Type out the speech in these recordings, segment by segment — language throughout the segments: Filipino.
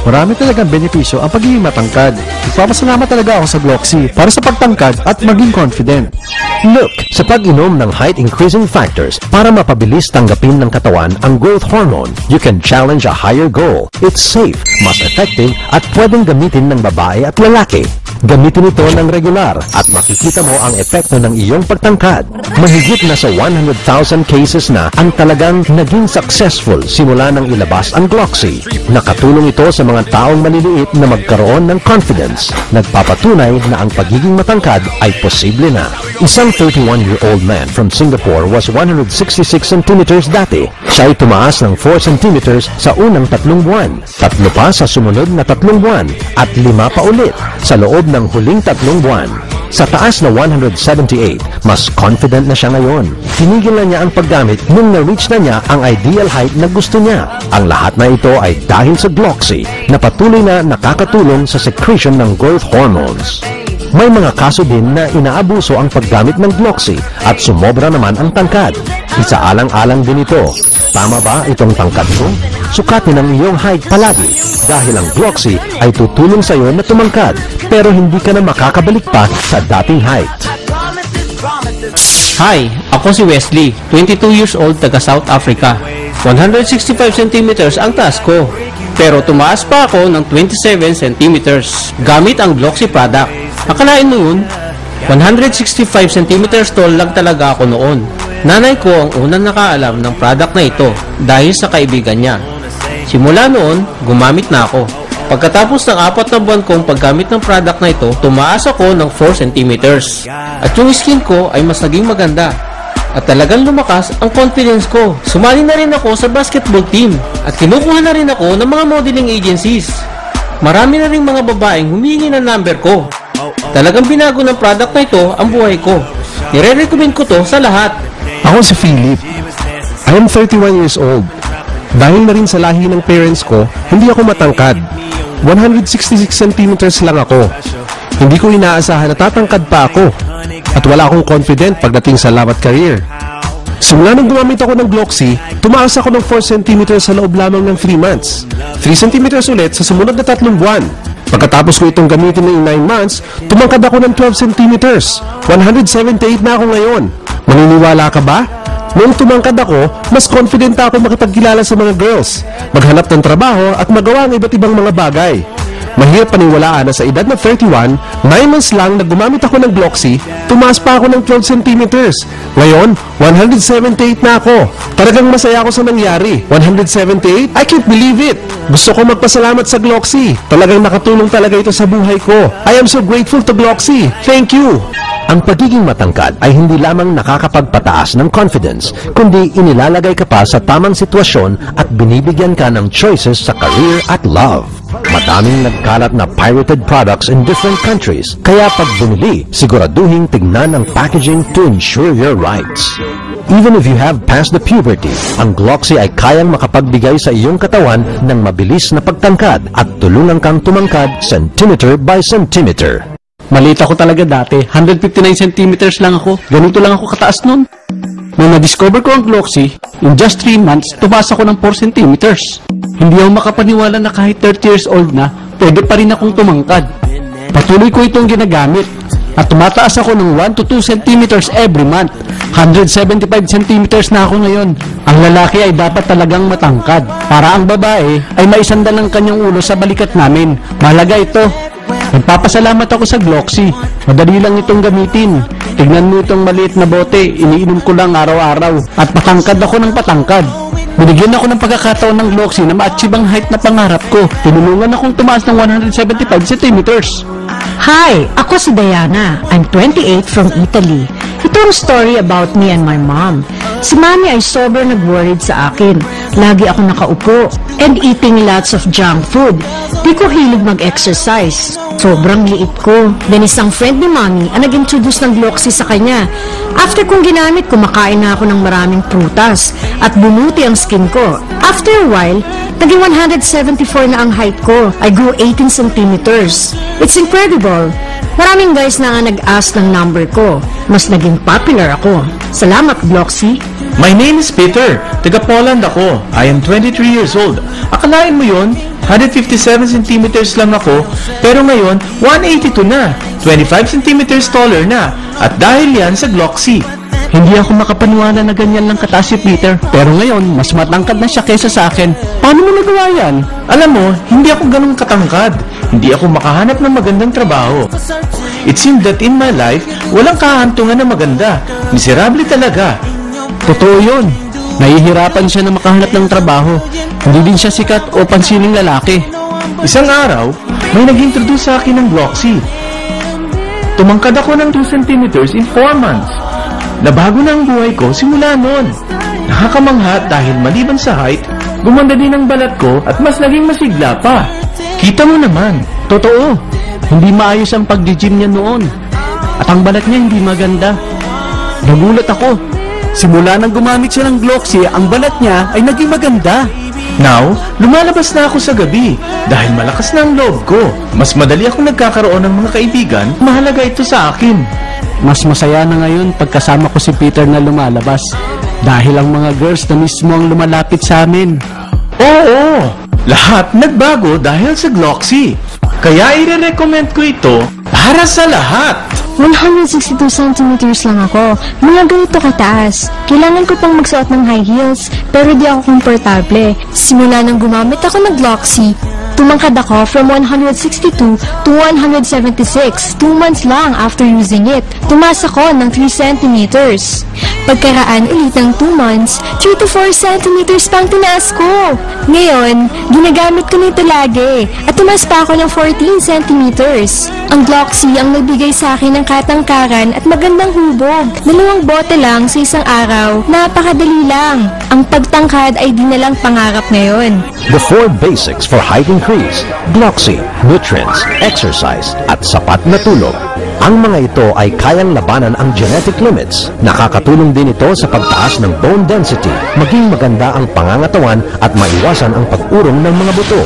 Marami talagang benepisyo ang pagiging matangkad. Nagpapasalamat talaga ako sa Gloxy para sa pagtangkad at maging confident. Look, sa pag-inom ng height-increasing factors para mapabilis tanggapin ng katawan ang growth hormone, you can challenge a higher goal. It's safe, mas effective, at pwedeng gamitin ng babae at lalaki. Gamitin ito ng regular at makikita mo ang epekto ng iyong pagtangkad. Mahigit na sa 100,000 cases na ang talagang naging successful simula nang ilabas ang Gloxy. Nakatulong ito sa mga taong maliliit na magkaroon ng confidence. Nagpapatunay na ang pagiging matangkad ay posible na. Isang 31-year-old man from Singapore was 166 centimeters dati. Siya ay tumaas ng 4 centimeters sa unang 3 buwan, 3 pa sa sumunod na 3 buwan, at 5 pa ulit sa loob ng huling 3 buwan. Sa taas na 178, mas confident na siya ngayon. Tinigil na niya ang paggamit nung na-reach na niya ang ideal height na gusto niya. Ang lahat na ito ay dahil sa Gloxy na patuloy na nakakatulong sa secretion ng growth hormones. May mga kaso din na inaabuso ang paggamit ng Gloxy at sumobra naman ang tangkad. Isaalang-alang din ito. Tama ba itong tangkad ko? Sukatin ang iyong height palagi dahil ang Gloxy ay tutulong sa iyo na tumangkad pero hindi ka na makakabalik pa sa dating height. Hi, ako si Wesley, 22 years old, taga South Africa. 165 centimeters ang taas ko, pero tumaas pa ako ng 27 centimeters gamit ang Gloxy product. Akalain mo yun? 165 centimeters tall lang talaga ako noon. Nanay ko ang unang nakaalam ng product na ito dahil sa kaibigan niya. Simula noon, gumamit na ako. Pagkatapos ng 4 na buwan kong paggamit ng product na ito, tumaas ako ng 4 centimeters. At yung skin ko ay mas naging maganda. At talagang lumakas ang confidence ko. Sumali na rin ako sa basketball team. At kinukuha na rin ako ng mga modeling agencies. Marami na rin mga babaeng humingi ng number ko. Talagang binago ng product na ito ang buhay ko. Nire-recommend ko to sa lahat. Ako si Philip. I am 31 years old. Dahil na rin sa lahi ng parents ko, hindi ako matangkad. 166 centimeters lang ako. Hindi ko inaasahan na tatangkad pa ako. At wala akong confident pagdating sa love at career. Simula nang gumamit ako ng Gloxy, tumaas ako ng 4 centimeters sa loob lamang ng 3 months. 3 centimeters ulit sa sumunod na 3 buwan. Pagkatapos ko itong gamitin ng 9 months, tumangkad ako ng 12 centimeters. 178 na ako ngayon. Maniniwala ka ba? Noong tumangkad ako, mas confident ako makipagkilala sa mga girls, maghanap ng trabaho at magawa ang iba't ibang mga bagay. Mahirap paniwalaan na sa edad na 31, 9 months lang na gumamit ako ng Gloxy, tumaas pa ako ng 12 centimeters. Ngayon, 178 na ako. Talagang masaya ako sa nangyari. 178? I can't believe it! Gusto ko magpasalamat sa Gloxy. Talagang nakatulong talaga ito sa buhay ko. I am so grateful to Gloxy. Thank you! Ang pagiging matangkad ay hindi lamang nakakapagpataas ng confidence, kundi inilalagay ka pa sa tamang sitwasyon at binibigyan ka ng choices sa career at love. Madaming nagkalat na pirated products in different countries, kaya pag bumili, siguraduhin tignan ang packaging to ensure your rights. Even if you have passed the puberty, ang Gloxy ay kayang makapagbigay sa iyong katawan ng mabilis na pagtangkad at tulungan kang tumangkad centimeter by centimeter. Maliit ako talaga dati, 159 centimeters lang ako. Ganito lang ako kataas nun. Nung na-discover ko ang Gloxy, in just 3 months, tumaas ako ng 4 centimeters. Hindi ako makapaniwala na kahit 30 years old na, pwede pa rin akong tumangkad. Patuloy ko itong ginagamit. At tumataas ako ng 1 to 2 centimeters every month. 175 centimeters na ako ngayon. Ang lalaki ay dapat talagang matangkad. Para ang babae ay maisandal ang kanyang ulo sa balikat namin. Mahalaga ito. Nagpapasalamat ako sa Gloxy. Madali lang itong gamitin. Tignan mo itong maliit na bote. Iniinom ko lang araw-araw. At patangkad ako ng patangkad. Binigyan ako ng pagkakataon ng Gloxy na ma-achieve ang height na pangarap ko. Tinulungan akong tumaas ng 175 centimeters. Hi! Ako si Diana. I'm 28 from Italy. Ito ang story about me and my mom. Si Mami ay sobrang nag-worried sa akin. Lagi ako nakaupo and eating lots of junk food. Di ko hilig mag-exercise. Sobrang liit ko. Then isang friend ni Mami ang nag-introduce ng Gloxy sa kanya. After kong ginamit, kumakain na ako ng maraming prutas at bumuti ang skin ko. After a while, naging 174 na ang height ko. I grew 18 centimeters. It's incredible. Maraming guys na nga nag-ask ng number ko. Mas naging popular ako. Salamat, Gloxy. My name is Peter. Taga Poland ako. I am 23 years old. Akalain mo yun? 157 centimeters lang ako, pero ngayon 182 na, 25 centimeters taller na, at dahil yan sa Gloxy. Hindi ako makapaniwala na ganyan lang kataas si Peter. Pero ngayon, mas matangkad na siya kaysa sa akin. Paano mo nagawa yan? Alam mo, hindi ako ganun katangkad. Hindi ako makahanap ng magandang trabaho. It seemed that in my life, walang kahantungan na maganda. Miserable talaga. Totoo yun. Nahihirapan siya na makahanap ng trabaho. Hindi din siya sikat o pansining lalaki. Isang araw, may nag-introduce sa akin ng Gloxy. Tumangkad ako ng 2 centimeters in 4 months. Nabago na ang buhay ko simula noon. Nakakamangha dahil maliban sa height, gumanda din ang balat ko at mas naging masigla pa. Kita mo naman. Totoo. Hindi maayos ang pag-gym niya noon. At ang balat niya hindi maganda. Nagulat ako. Simula nang gumamit siya ng Gloxy, ang balat niya ay naging maganda. Now, lumalabas na ako sa gabi dahil malakas na ang loob ko. Mas madali akong nagkakaroon ng mga kaibigan. Mahalaga ito sa akin. Mas masaya na ngayon pagkasama ko si Peter na lumalabas. Dahil ang mga girls na mismo ang lumalapit sa amin. Oo! Lahat nagbago dahil sa Gloxy. Kaya i-recommend ko ito para sa lahat. 162 centimeters lang ako. Mga ganito kataas. Kailangan ko pang magsuot ng high heels, pero di ako komportable. Simula nang gumamit ako ng Gloxy, tumangkad ako from 162 to 176, 2 months lang after using it. Tumaas ako ng 3 centimeters. Pagkaraan ulit ng 2 months, 3 to 4 centimeters pang tinaas ko. Ngayon, ginagamit ko nito lagi at tumaas pa ako ng 14 centimeters. Ang Gloxy ang nagbigay sa akin ng katangkaran at magandang hubog. 2 bote lang sa isang araw. Napakadali lang. Ang pagtangkad ay di na lang pangarap ngayon. The 4 basics for height increase: Gloxy, nutrients, exercise, at sapat na tulog. Ang mga ito ay kayang labanan ang genetic limits. Nakakatulong din ito sa pagtaas ng bone density, maging maganda ang pangangatawan at maiwasan ang pag-urong ng mga buto.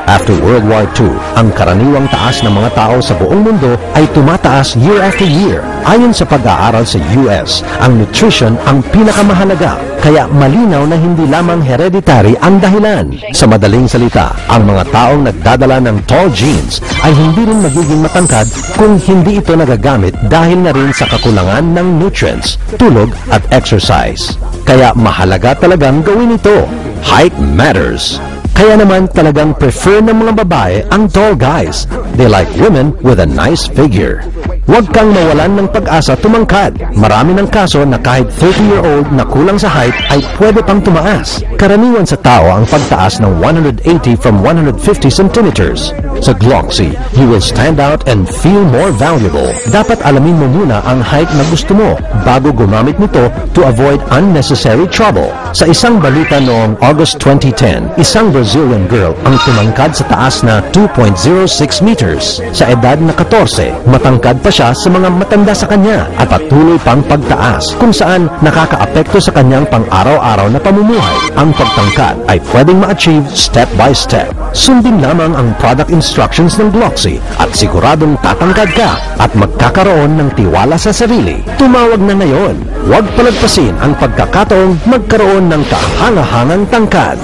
After World War II, ang karaniwang taas ng mga tao sa buong mundo ay tumataas year after year. Ayon sa pag-aaral sa US, ang nutrition ang pinakamahalaga. Kaya malinaw na hindi lamang hereditary ang dahilan. Sa madaling salita, ang mga taong nagdadala ng tall genes ay hindi rin magiging matangkad kung hindi ito nagagamit dahil na rin sa kakulangan ng nutrients, tulog at exercise. Kaya mahalaga talagang gawin ito. Height matters. Kaya naman talagang prefer ng mga babae ang tall guys. They like women with a nice figure. Huwag kang mawalan ng pag-asa tumangkad. Marami ng kaso na kahit 30-year-old na kulang sa height ay pwede pang tumaas. Karaniwan sa tao ang pagtaas ng 180 from 150 centimeters. Sa Gloxy, you will stand out and feel more valuable. Dapat alamin mo muna ang height na gusto mo bago gumamit nito to avoid unnecessary trouble. Sa isang balita noong August 2010, isang Brazilian girl ang tumangkad sa taas na 2.06 meters. Sa edad na 14, matangkad pa siya sa mga matanda sa kanya at patuloy pang pagtaas kung saan nakakaapekto sa kanyang pang-araw-araw na pamumuhay. Ang pagtangkad ay pwedeng ma-achieve step by step. Sundin lamang ang product instructions ng Gloxy at siguradong tatangkad ka at magkakaroon ng tiwala sa sarili. Tumawag na ngayon. Huwag palagpasin ang pagkakataong magkaroon ng kahangahangang tangkad.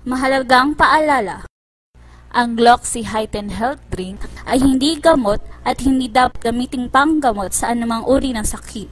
Mahalagang paalala. Ang Gloxy Height and Health Drink ay hindi gamot at hindi dapat gamiting panggamot sa anumang uri ng sakit.